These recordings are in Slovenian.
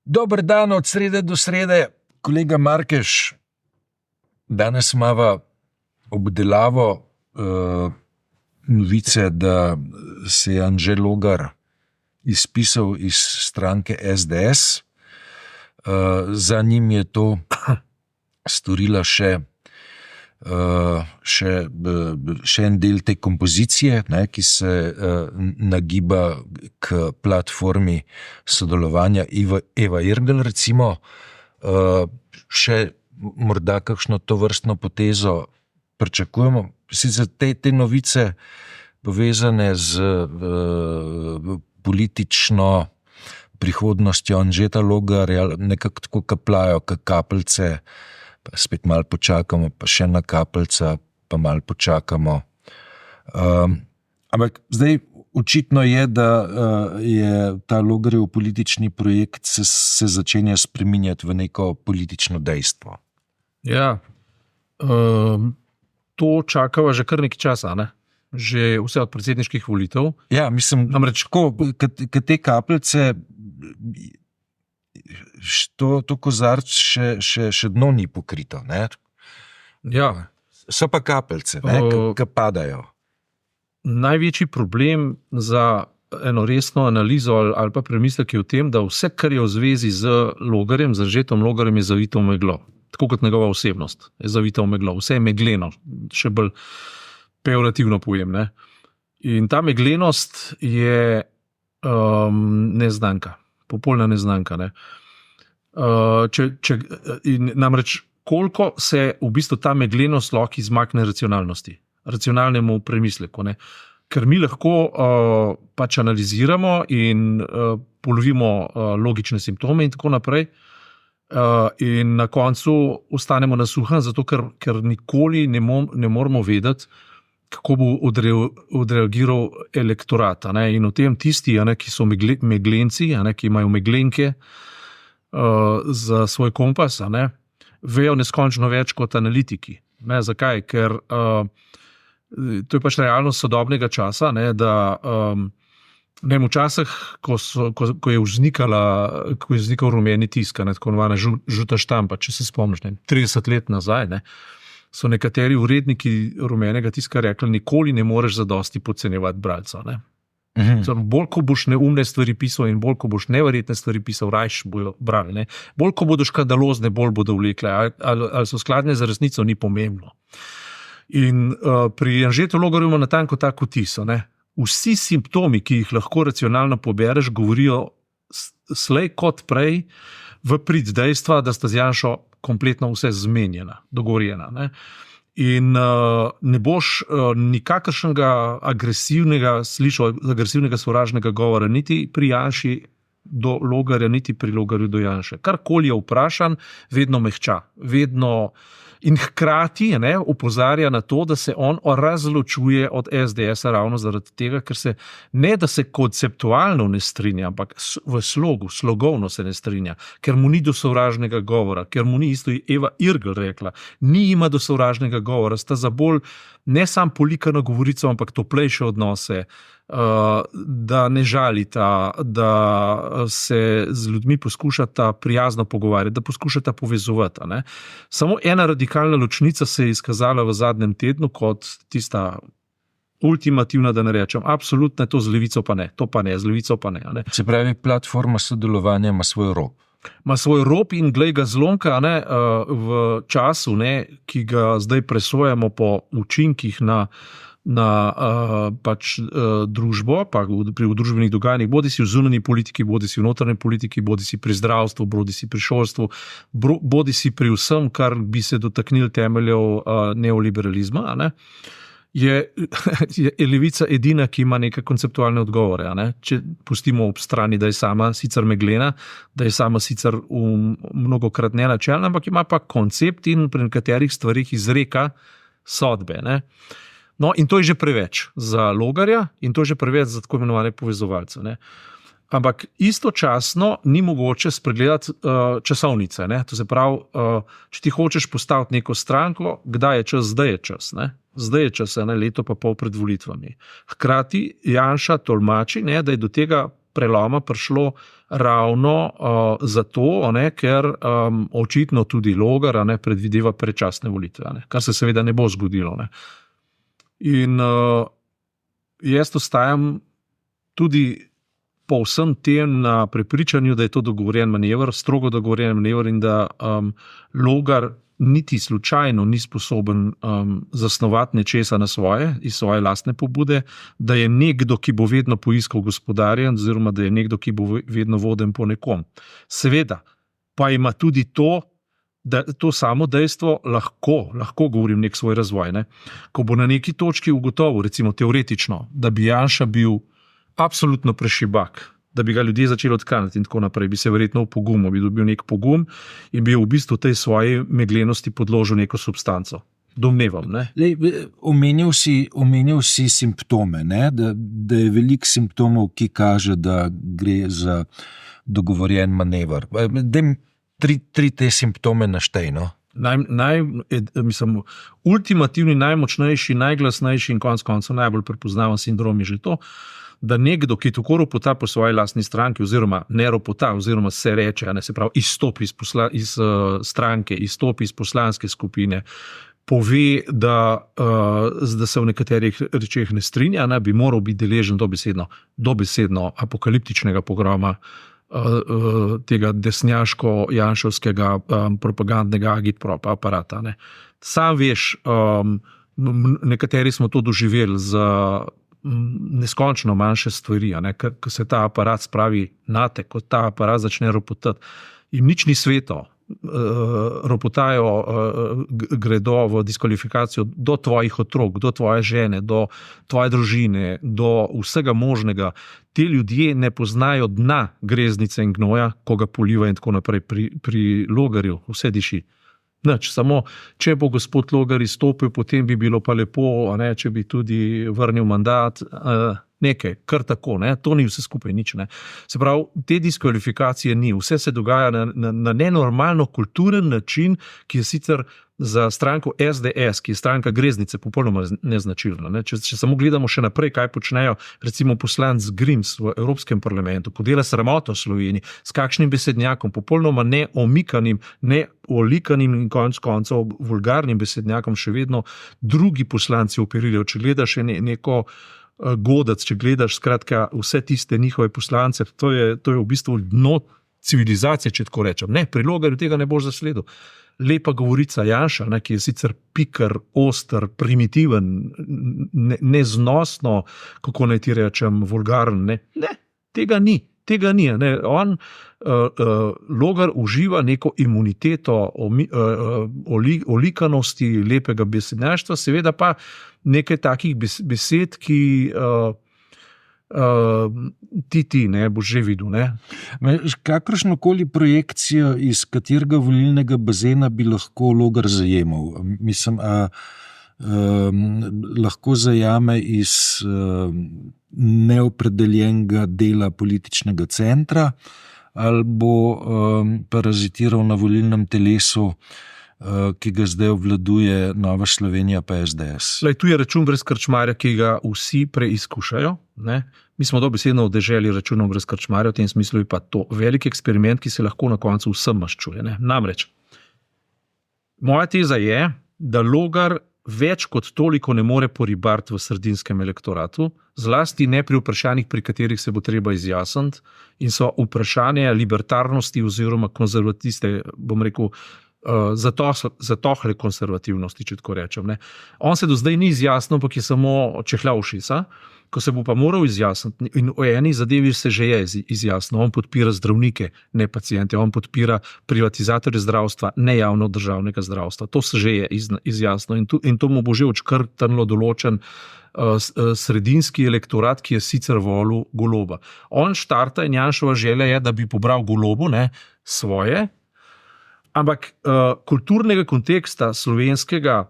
Dober dan od srede do srede, kolega Markeš. Danes imamo obdelavo novice, da se je Anže Logar izpisal iz stranke SDS. Za njim je to storila še en del te kompozicije, ki se nagiba k platformi sodelovanja Eva Irgl, recimo. Še morda kakšno tovrstno potezo pričakujemo. Sicer te novice povezane z politično prihodnostjo Anžeta Logarja nekako tako kapljajo, kot kapljice. Pa spet malo počakamo, pa še ena kapljica, pa malo počakamo. Ampak zdaj očitno je, da je ta Logarjev politični projekt se začenja spreminjati v neko politično dejstvo. Ja, to čakava že kar nekaj časa, ne? Že vse od predsedniških volitev. Ja, mislim, namreč, kad te kapljice, to kozarc še dno ni pokrito, ne? Ja. So pa kapljice, ki padajo. Največji problem za eno resno analizo ali pa premislek je v tem, da vse, kar je v zvezi z Logarjem, z Anžetom Logarjem, je zavito v meglo. Tako kot njegova osebnost je zavita v meglo. Vse je megleno, še bolj pejorativno pojem, ne? In ta meglenost je neznanka, popolna neznanka, ne? Namreč, koliko se v bistvu ta meglenost lahko izmakne racionalnemu premisleku, ne? Ker mi lahko pač analiziramo in polovimo logične simptome in tako naprej, in na koncu ostanemo na suhem, zato ker nikoli ne moramo vedeti, kako bo odreagiral elektorat, ne? In v tem tisti, ki so meglenci, ki imajo meglenke za svoj kompas, vejo neskončno več kot analitiki. Ne? Zakaj? Ker to je pač realnost sodobnega časa, ne? Da včasih, ko je vznikal rumeni tisk, tako imenovana žuta štampa, če se spomniš, 30 let nazaj, ne? So nekateri uredniki rumenega tiska rekli, nikoli ne moreš zadosti podcenjevati bralcev, ne? Bolj, ko boš neumne stvari pisal in bolj, ko boš neverjetne stvari pisal, rajš bojo brali, ne? Bolj, ko bodo škandalozne, bolj bodo vlekle, ali so skladne za resnico, ni pomembno. In pri Anžetu Logarju ima natanko tako vtis, ne? Vsi simptomi, ki jih lahko racionalno pobereš, govorijo slej kot prej v prid dejstva, da sta z Janšo kompletno vse zmenjena, dogovorjena, ne? In ne boš nikakršnega agresivnega sovražnega govora niti pri Janši do Logarja, niti pri Logarju do Janše. Karkoli je vprašan, vedno mehča, vedno in hkrati opozarja na to, da se on razločuje od SDS-a ravno zaradi tega, ker se ne, da se konceptualno ne strinja, ampak v slogovno se ne strinja, ker mu ni do sovražnega govora, ker mu ni isto Eva Irgl rekla, ni ima do sovražnega govora, sta za bolj ne sam polikano govorico, ampak toplejše odnose, da ne žalita, da se z ljudmi poskušata prijazno pogovarjati, da poskušata povezovati, ne? Samo ena radikalna ločnica se je izkazala v zadnjem tednu kot tista ultimativna, da ne rečem, absolutno je to z levico pa ne, to pa ne, z levico pa ne. Se pravi, platforma sodelovanja ima svoj rob. Ima svoj rob in glej ga zlomka, v času, ki ga zdaj presojamo po učinkih na družbo, pa pri družbenih dogajanjih, bodi si v zunanji politiki, bodi si v notranji politiki, bodi si pri zdravstvu, bodi si pri šolstvu, bodi si pri vsem, kar bi se dotaknil temeljev neoliberalizma, je levica edina, ki ima neke konceptualne odgovore. Če pustimo ob strani, da je sama sicer meglena, da je sama sicer mnogokrat nenačelna, ampak ima pa koncept in pri nekaterih stvarih izreka sodbe. No, in to je že preveč za Logarja in to je že preveč za tako imenovane povezovalce. Ampak istočasno ni mogoče spregledati časovnice. To se pravi, če ti hočeš postaviti neko stranko, kdaj je čas, zdaj je čas. Zdaj je čas, leto pa pol pred volitvami. Hkrati Janša tolmači, da je do tega preloma prišlo ravno zato, ker očitno tudi Logar predvideva predčasne volitve, kar se seveda ne bo zgodilo. In jaz ostajam tudi po vsem tem na prepričanju, da je to dogovorjen manever, strogo dogovorjen manever in da Logar niti slučajno ni sposoben zasnovati nečesa na iz svoje lastne pobude, da je nekdo, ki bo vedno poiskal gospodarja, oziroma da je nekdo, ki bo vedno voden po nekom. Seveda, pa ima tudi to samo dejstvo lahko govorim nek svoj razvoj. Ko bo na neki točki ugotovil, recimo teoretično, da bi Janša bil absolutno prešibak, da bi ga ljudje začeli odklanjati in tako naprej, bi se verjetno upogumil, bi dobil nek pogum in bi v bistvu tej svoji meglenosti podložil neko substanco. Domnevam. Omenil si simptome, da je veliko simptomov, ki kaže, da gre za dogovorjen manever. Tri te simptome naštej, no? Ultimativni, najmočnejši, najglasnejši in konec koncev najbolj prepoznaven sindrom je že to, da nekdo, ki tako ropota po svoji lastni stranki, oziroma ne ropota, oziroma se reče, se pravi, izstopi iz stranke, izstopi iz poslanske skupine, pove, da se v nekaterih rečeh ne strinja, bi moral biti deležen dobesedno apokaliptičnega programa tega desnjaško-janševskega propagandnega agitpropa aparata. Sam veš, nekateri smo to doživeli za neskončno manjše stvari, ko se ta aparat spravi nate, ko ta aparat začne ropotati, jim nič ni sveto, ropotajo, gredo v diskvalifikacijo do tvojih otrok, do tvoje žene, do tvoje družine, do vsega možnega. Ti ljudje ne poznajo dna greznice in gnoja, ko ga poliva in tako naprej. Pri Logarju vse diši. Samo, če bo gospod Logar izstopil, potem bi bilo pa lepo, če bi tudi vrnil mandat, nekaj, kar tako, to ni vse skupaj nič. Se pravi, te diskvalifikacije ni, vse se dogaja na nenormalno kulturen način, ki je sicer za stranko SDS, ki je stranka greznice, popolnoma neznačilna. Če samo gledamo še naprej, kaj počnejo recimo poslanec Grims v Evropskem parlamentu, ko dela sramoto v Sloveniji, s kakšnim besednjakom, popolnoma neomikanim, neolikanim in konec koncev vulgarnim besednjakom še vedno drugi poslanci operirajo. Če gledaš neko Godac, če gledaš skratka vse tiste njihove poslance, to je v bistvu dno civilizacije, če tako rečem. Pri Logarju tega ne boš zasledil. Lepa govorica Janša, ki je sicer piker, oster, primitiven, neznosno, kako naj ti rečem, vulgaren. Ne, tega ni. Logar uživa neko imuniteto olikanosti, lepega besednjaštva, seveda pa nekaj takih besed, ki ti boš že videl. Kakršnokoli projekcijo iz katerega volilnega bazena bi lahko Logar zajemal? Mislim, lahko zajame iz neopredeljenega dela političnega centra ali bo parazitiral na volilnem telesu, ki ga zdaj obvladuje Nova Slovenija pa SDS. Tu je račun brez krčmarja, ki ga vsi preizkušajo. Mi smo dobesedno v deželi računov brez krčmarja, v tem smislu je pa to velik eksperiment, ki se lahko na koncu vsem maščuje. Namreč, moja teza je, da Logar več kot toliko ne more poribariti v sredinskem elektoratu, zlasti ne pri vprašanjih, pri katerih se bo treba izjasniti, in so vprašanja libertarnosti oziroma konzervatiste, bom rekel, zatohle konservativnosti, če tako rečem. On se do zdaj ni izjasnil, ampak je samo čehljal ušesa. Ko se bo pa moral izjasniti, in o eni zadevi se že je izjasnil, on podpira zdravnike, ne paciente, on podpira privatizatorje zdravstva, ne javno državnega zdravstva. To se že je izjasnil in to mu bo že odškrtalo določen sredinski elektorat, ki je sicer volil Goloba. On štarta in Janševa želja je, da bi pobral Golobu svoje, ampak kulturnega konteksta slovenskega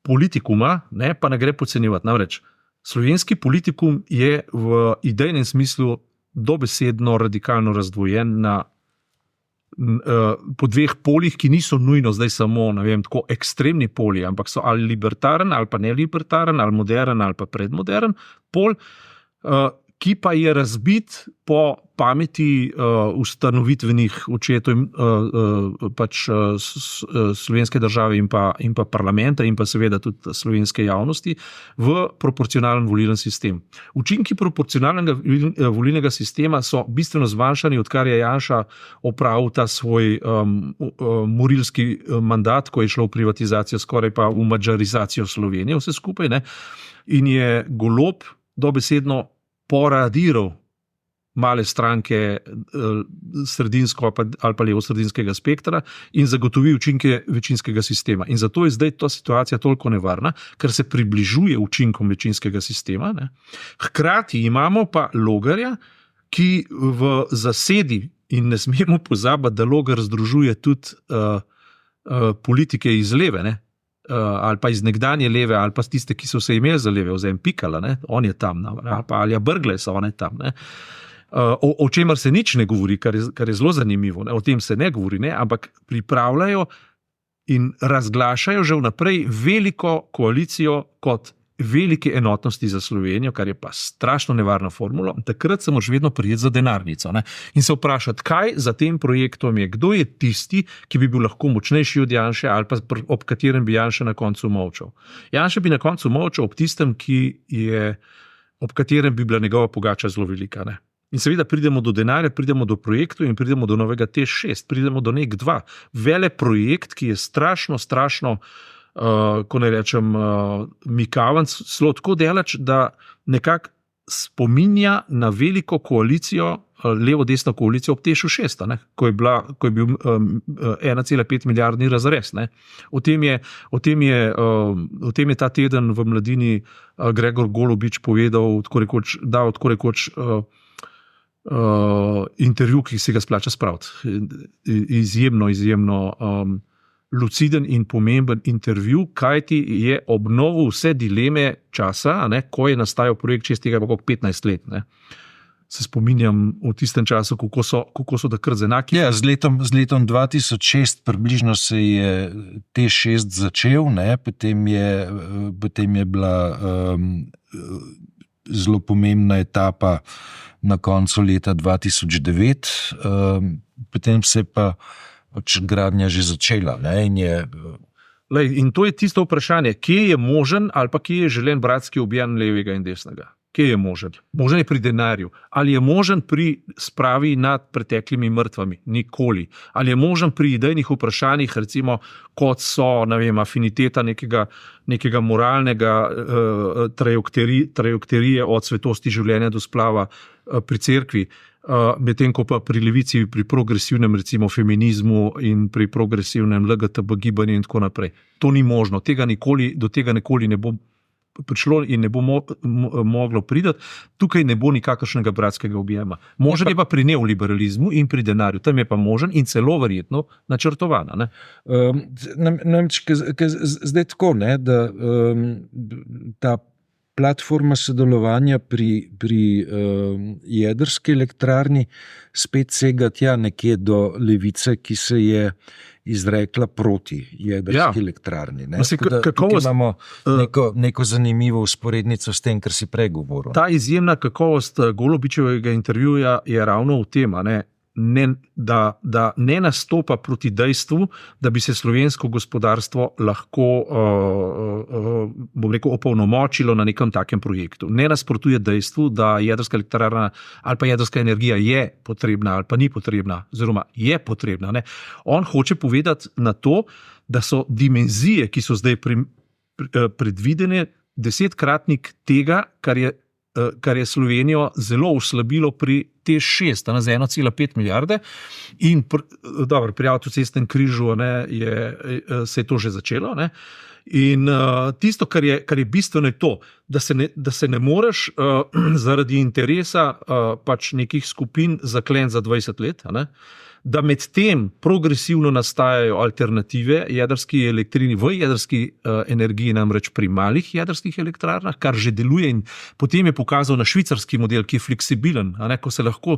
politikuma pa ne gre podcenjevati. Namreč, slovenski politikum je v idejnem smislu dobesedno radikalno razdvojen po dveh poljih, ki niso nujno zdaj samo, tako ekstremni polji, ampak so ali libertaren, ali pa nelibertaren, ali modern, ali pa predmodern pol, ki pa je razbit po pameti ustanovitvenih očetov slovenske države in pa parlamenta in pa seveda tudi slovenske javnosti v proporcionalen volilni sistem. Učinki proporcionalnega volilnega sistema so bistveno zmanjšani, odkar je Janša opravil ta svoj morilski mandat, ko je šlo v privatizacijo, skoraj pa v madžarizacijo Slovenije, vse skupaj, ne? In je Golob dobesedno poradiral male stranke sredinsko ali pa levosredinskega spektra in zagotovil učinke večinskega sistema. In zato je zdaj ta situacija toliko nevarna, ker se približuje učinkom večinskega sistema. Ne? Hkrati imamo pa Logarja, ki v zasedi, in ne smemo pozabiti, da Logar združuje tudi politike iz leve, ne? Ali pa iz nekdanje leve, ali pa tiste, ki so se imeli za leve, oziroma Pikala, ne? On je tam, ali pa Alja Brglez, on je tam. Ne? O čemer se nič ne govori, kar je zelo zanimivo, ne? O tem se ne govori, ne? Ampak pripravljajo in razglašajo že vnaprej veliko koalicijo kot velike enotnosti za Slovenijo, kar je pa strašno nevarna formula. Takrat se moraš vedno prijeti za denarnico, ne? In se vprašati, kaj za tem projektom je, kdo je tisti, ki bi bil lahko močnejši od Janše ali pa ob katerem bi Janša na koncu molčal. Janša bi na koncu molčal ob tistem, ob katerem bi bila njegova pogača zelo velika. Ne? In seveda pridemo do denarja, pridemo do projektov in pridemo do novega TEŠ6, pridemo do NEK 2. Vele projekt, ki je strašno ko ne rečem, mikaven, zelo tako delač, da nekako spominja na veliko koalicijo, levo-desno koalicijo ob TEŠu 6, ne? Ko je bil 1,5 milijardni razrez. Ne? O tem je ta teden v Mladini Gregor Golobič povedal, dal tako rekoč intervju, ki si ga splača spraviti. Izjemno luciden in pomemben intervju, kajti je obnovil vse dileme časa, ne, ko je nastajal projekt, čez tega pa 15 let. Ne. Se spominjam v tistem času, kako so takrat enaki. Ja, z letom 2006 približno se je TEŠ6 začel, ne, potem je bila zelo pomembna etapa na koncu leta 2009, potem se pa gradnja že začela. Ne, in to je tisto vprašanje, kje je možen ali pa kje je želen bratski objem levega in desnega. Kje je možen? Možen je pri denarju. Ali je možen pri spravi nad preteklimi mrtvami? Nikoli. Ali je možen pri idejnih vprašanjih, recimo, kot so, ne vem, afiniteta nekega moralnega trajektorije od svetosti življenja do splava pri cerkvi, medtem ko pa pri levici, pri progresivnem, recimo, feminizmu in pri progresivnem LGTB gibanju in tako naprej. To ni možno. Do tega nikoli ne bo prišlo in ne bo moglo priti. Tukaj ne bo nikakršnega bratskega objema. Možen je pa pri neoliberalizmu in pri denarju. Tam je pa možen in celo verjetno načrtovana. Ne? Zdaj tako, ne, da ta platforma sodelovanja pri jedrski elektrarni spet sega tja nekje do levice, ki se je izrekla proti jedrski elektrarni. Ne? Imamo neko zanimivo usporednico s tem, kar si prej govoril. Ta izjemna kakovost Golobičevega intervjuja je ravno v tem, da ne nastopa proti dejstvu, da bi se slovensko gospodarstvo lahko opolnomočilo na nekem takem projektu. Ne nasprotuje dejstvu, da jedrska elektrarna ali pa jedrska energija je potrebna ali pa ni potrebna, oziroma je potrebna. Ne. On hoče povedati na to, da so dimenzije, ki so zdaj predvidene, 10-kratnik tega, kar je Slovenijo zelo oslabilo pri TEŠ6, za 1,5 milijarde in pri avtocestnem križu se je to že začelo. Ne? In tisto, kar je bistveno, je to, da se ne moreš zaradi interesa pač nekih skupin zakleniti za 20 let, da med tem progresivno nastajajo alternative jedrski elektrini v jedrski energiji, namreč pri malih jedrskih elektrarnah, kar že deluje in potem je pokazal na švicarski model, ki je fleksibilen, ko se lahko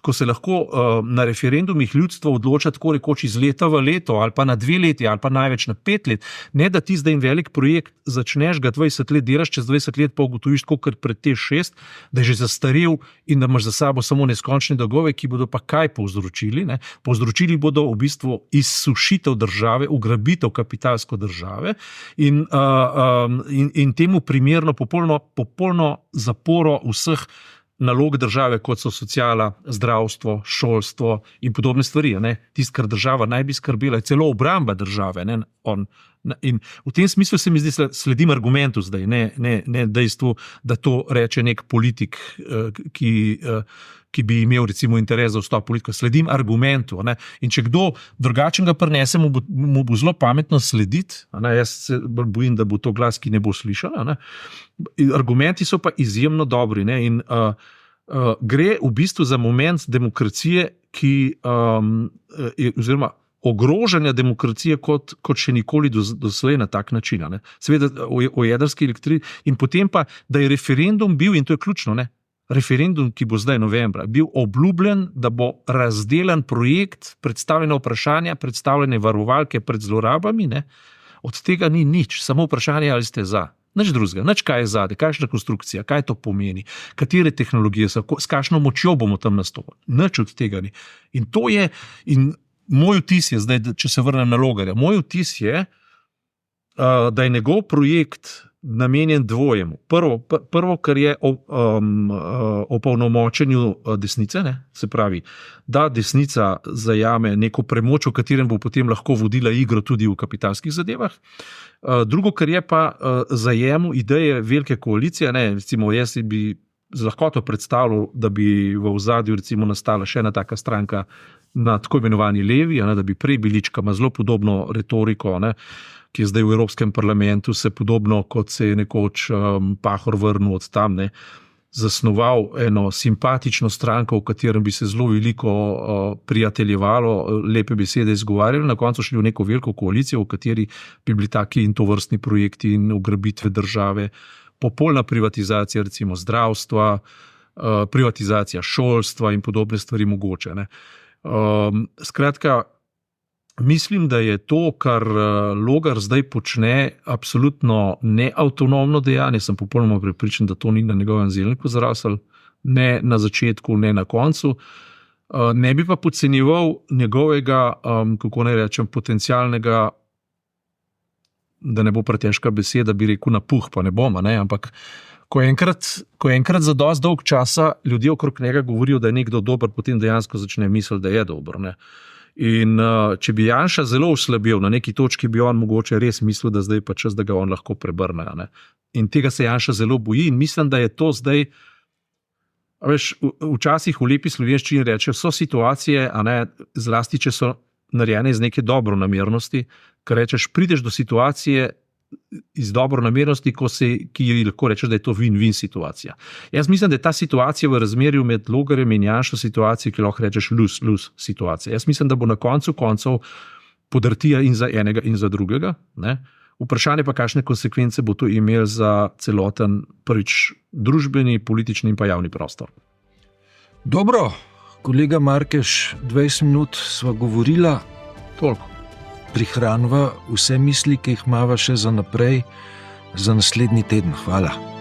ko se lahko na referendumih ljudstvo odloča tako rekoč iz leta v leto, ali pa na 2 leti, ali pa največ na 5 let, ne da ti zdaj en velik projekt začneš, ga 20 let delaš, čez 20 let pa ugotoviš, tako kot pred te 6, da je že zastarel in da imaš za sabo samo neskončne dolgove, ki bodo pa kaj povzročili? Ne? Povzročili bodo v bistvu izsušitev države, ugrabitev kapitalsko države in temu primerno popolno zaporo vseh nalog države, kot so sociala, zdravstvo, šolstvo in podobne stvari. Tisto, kar država naj bi skrbela, je celo obramba države. In v tem smislu se mi zdi, sledim argumentu zdaj, ne dejstvu, da to reče nek politik, ki bi imel recimo interes za vstop v politiko. Sledim argumentu. In če kdo drugačen ga prinese, mu bo zelo pametno slediti. Jaz se bojim, da bo to glas, ki ne bo slišal. Argumenti so pa izjemno dobri. In gre v bistvu za moment demokracije, oziroma ogrožanja demokracije kot še nikoli doslej na tak način. Seveda o jedrski elektriki in potem pa, da je referendum bil, in to je ključno, referendum, ki bo zdaj novembra, bil obljubljen, da bo razdelan projekt, predstavljene vprašanja, predstavljene varovalke pred zlorabami, od tega ni nič, samo vprašanje, ali ste za. Nič drugega, nič kaj je zadaj, kakšna konstrukcija, kaj to pomeni, katere tehnologije so, s kakšno močjo bomo tam nastopili. Nič od tega ni. In to je, in moj vtis je zdaj, če se vrnem na Logarja, moj vtis je, da je njegov projekt namenjen dvojemu. Prvo, kar je o polnomočenju desnice, se pravi, da desnica zajame neko premoč, v katerem bo potem lahko vodila igro tudi v kapitalskih zadevah. Drugo, kar je pa zajemu ideje velike koalicije, recimo jaz bi z lahkoto predstavljal, da bi v ozadju recimo nastala še ena taka stranka na tako imenovani levi, da bi prej Bilička ima zelo podobno retoriko, ki je zdaj v Evropskem parlamentu, se podobno kot se je nekoč Pahor vrnil od tam, zasnoval eno simpatično stranko, v katerem bi se zelo veliko prijateljevalo, lepe besede izgovarjali, na koncu šli v neko veliko koalicijo, v kateri bi bili taki in tovrstni projekti in ugrabitve države, popolna privatizacija recimo zdravstva, privatizacija šolstva in podobne stvari mogoče. Skratka, mislim, da je to, kar Logar zdaj počne, absolutno neavtonomno dejanje. Sem popolnoma prepričan, da to ni na njegovem zelniku zrasel, ne na začetku, ne na koncu. Ne bi pa podcenjeval njegovega, kako naj rečem, potencialnega, da ne bo pretežka beseda, bi rekel napuh, pa ne bom, ampak ko enkrat za dosti dolg časa ljudje okrog njega govorijo, da je nekdo dober, potem dejansko začne misliti, da je dober. In če bi Janša zelo oslabil, na neki točki bi on mogoče res mislil, da zdaj pa čas, da ga on lahko prebrne. In tega se Janša zelo boji in mislim, da je to zdaj, veš, včasih v lepi slovenščini reče, so situacije, zlasti, če so narejene iz neke dobronamernosti, ker rečeš, prideš do situacije iz dobronamernosti, ki lahko rečeš, da je to win-win situacija. Jaz mislim, da je ta situacija v razmerju med Logarjem in Janšo situacija, ki lahko rečeš lose situacija. Jaz mislim, da bo na koncu koncev podrtija in za enega in za drugega. Vprašanje pa, kakšne konsekvence bo to imel za celoten prvič družbeni, politični in pa javni prostor. Dobro, kolega Markeš, 20 minut sva govorila. Toliko. Prihranva vse misli, ki jih imava še za naprej, za naslednji teden. Hvala.